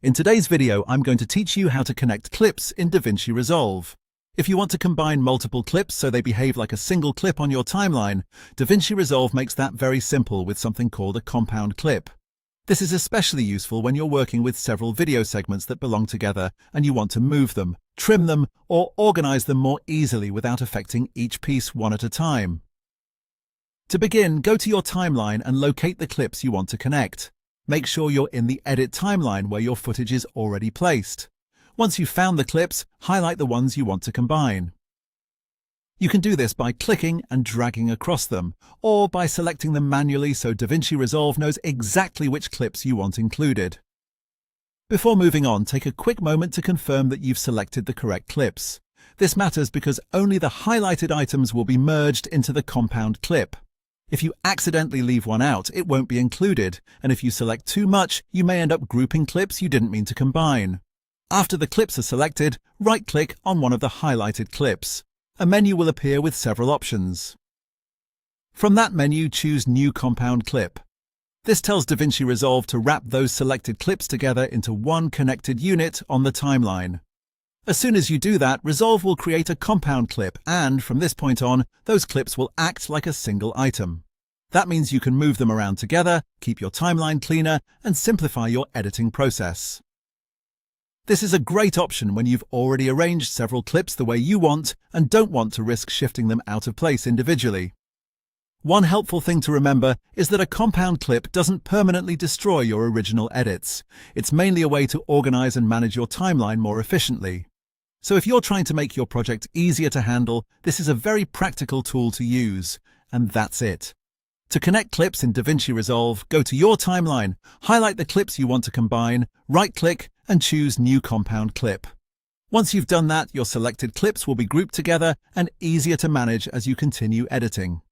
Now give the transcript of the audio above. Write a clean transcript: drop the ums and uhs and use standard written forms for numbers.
In today's video, I'm going to teach you how to connect clips in DaVinci Resolve. If you want to combine multiple clips so they behave like a single clip on your timeline, DaVinci Resolve makes that very simple with something called a compound clip. This is especially useful when you're working with several video segments that belong together and you want to move them, trim them, or organize them more easily without affecting each piece one at a time. To begin, go to your timeline and locate the clips you want to connect. Make sure you're in the Edit timeline where your footage is already placed. Once you've found the clips, highlight the ones you want to combine. You can do this by clicking and dragging across them, or by selecting them manually so DaVinci Resolve knows exactly which clips you want included. Before moving on, take a quick moment to confirm that you've selected the correct clips. This matters because only the highlighted items will be merged into the compound clip. If you accidentally leave one out, it won't be included, and if you select too much, you may end up grouping clips you didn't mean to combine. After the clips are selected, right-click on one of the highlighted clips. A menu will appear with several options. From that menu, choose New Compound Clip. This tells DaVinci Resolve to wrap those selected clips together into one connected unit on the timeline. As soon as you do that, Resolve will create a compound clip, and from this point on, those clips will act like a single item. That means you can move them around together, keep your timeline cleaner, and simplify your editing process. This is a great option when you've already arranged several clips the way you want and don't want to risk shifting them out of place individually. One helpful thing to remember is that a compound clip doesn't permanently destroy your original edits. It's mainly a way to organize and manage your timeline more efficiently. So if you're trying to make your project easier to handle, this is a very practical tool to use. And that's it. To connect clips in DaVinci Resolve, go to your timeline, highlight the clips you want to combine, right-click, and choose New Compound Clip. Once you've done that, your selected clips will be grouped together and easier to manage as you continue editing.